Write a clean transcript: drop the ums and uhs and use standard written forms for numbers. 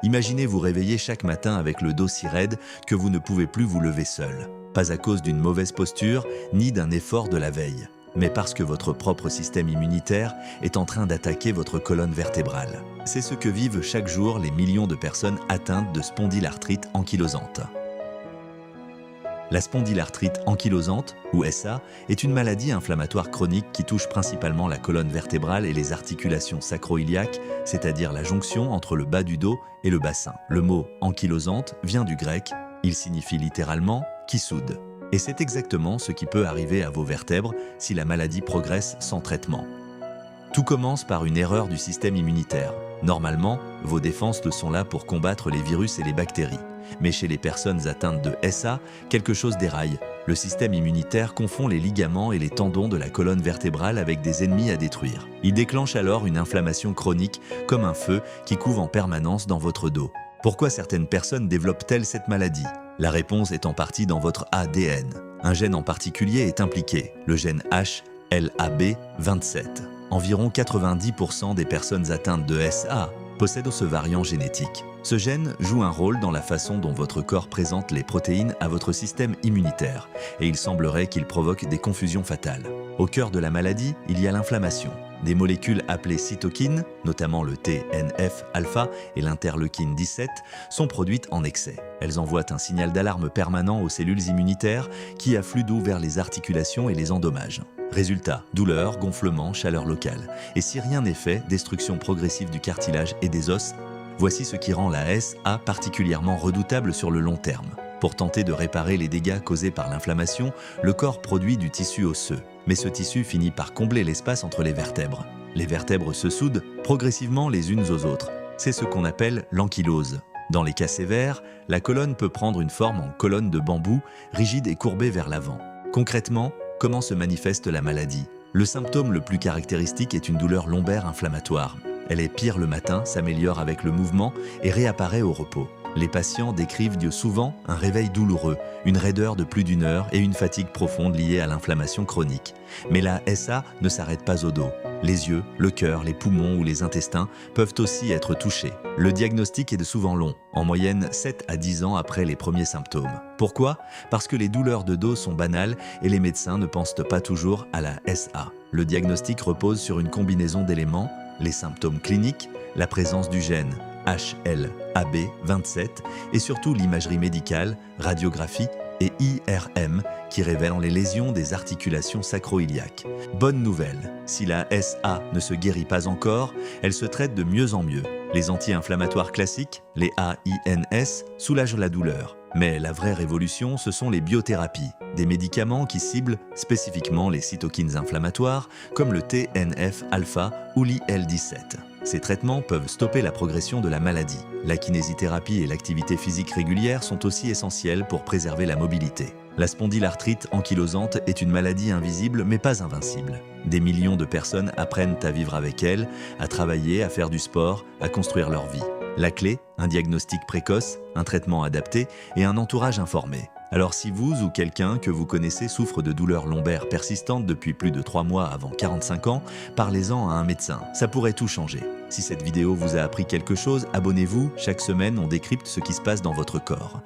Imaginez vous réveiller chaque matin avec le dos si raide que vous ne pouvez plus vous lever seul. Pas à cause d'une mauvaise posture, ni d'un effort de la veille, mais parce que votre propre système immunitaire est en train d'attaquer votre colonne vertébrale. C'est ce que vivent chaque jour les millions de personnes atteintes de spondylarthrite ankylosante. La spondylarthrite ankylosante, ou SA, est une maladie inflammatoire chronique qui touche principalement la colonne vertébrale et les articulations sacro-iliaques, c'est-à-dire la jonction entre le bas du dos et le bassin. Le mot ankylosante vient du grec, il signifie littéralement « qui soude ». Et c'est exactement ce qui peut arriver à vos vertèbres si la maladie progresse sans traitement. Tout commence par une erreur du système immunitaire. Normalement, vos défenses ne sont là pour combattre les virus et les bactéries. Mais chez les personnes atteintes de SA, quelque chose déraille. Le système immunitaire confond les ligaments et les tendons de la colonne vertébrale avec des ennemis à détruire. Il déclenche alors une inflammation chronique, comme un feu qui couve en permanence dans votre dos. Pourquoi certaines personnes développent-elles cette maladie? La réponse est en partie dans votre ADN. Un gène en particulier est impliqué, le gène HLA-B27. Environ 90% des personnes atteintes de SA possèdent ce variant génétique. Ce gène joue un rôle dans la façon dont votre corps présente les protéines à votre système immunitaire, et il semblerait qu'il provoque des confusions fatales. Au cœur de la maladie, il y a l'inflammation. Des molécules appelées cytokines, notamment le TNF-alpha et l'interleukine 17, sont produites en excès. Elles envoient un signal d'alarme permanent aux cellules immunitaires qui affluent d'eau vers les articulations et les endommagent. Résultat, douleur, gonflement, chaleur locale. Et si rien n'est fait, destruction progressive du cartilage et des os. Voici ce qui rend la SA particulièrement redoutable sur le long terme. Pour tenter de réparer les dégâts causés par l'inflammation, le corps produit du tissu osseux. Mais ce tissu finit par combler l'espace entre les vertèbres. Les vertèbres se soudent progressivement les unes aux autres. C'est ce qu'on appelle l'ankylose. Dans les cas sévères, la colonne peut prendre une forme en colonne de bambou, rigide et courbée vers l'avant. Concrètement, comment se manifeste la maladie? Le symptôme le plus caractéristique est une douleur lombaire inflammatoire. Elle est pire le matin, s'améliore avec le mouvement et réapparaît au repos. Les patients décrivent souvent un réveil douloureux, une raideur de plus d'une heure et une fatigue profonde liée à l'inflammation chronique. Mais la SA ne s'arrête pas au dos. Les yeux, le cœur, les poumons ou les intestins peuvent aussi être touchés. Le diagnostic est souvent long, en moyenne 7 à 10 ans après les premiers symptômes. Pourquoi? Parce que les douleurs de dos sont banales et les médecins ne pensent pas toujours à la SA. Le diagnostic repose sur une combinaison d'éléments, les symptômes cliniques, la présence du gène HLA-B27 et surtout l'imagerie médicale, radiographie et IRM qui révèlent les lésions des articulations sacro-iliaques. Bonne nouvelle, si la SA ne se guérit pas encore, elle se traite de mieux en mieux. Les anti-inflammatoires classiques, les AINS, soulagent la douleur. Mais la vraie révolution, ce sont les biothérapies, des médicaments qui ciblent spécifiquement les cytokines inflammatoires comme le TNF-alpha ou l'IL-17. Ces traitements peuvent stopper la progression de la maladie. La kinésithérapie et l'activité physique régulière sont aussi essentielles pour préserver la mobilité. La spondylarthrite ankylosante est une maladie invisible mais pas invincible. Des millions de personnes apprennent à vivre avec elle, à travailler, à faire du sport, à construire leur vie. La clé, un diagnostic précoce, un traitement adapté et un entourage informé. Alors si vous ou quelqu'un que vous connaissez souffre de douleurs lombaires persistantes depuis plus de 3 mois avant 45 ans, parlez-en à un médecin, ça pourrait tout changer. Si cette vidéo vous a appris quelque chose, abonnez-vous, chaque semaine on décrypte ce qui se passe dans votre corps.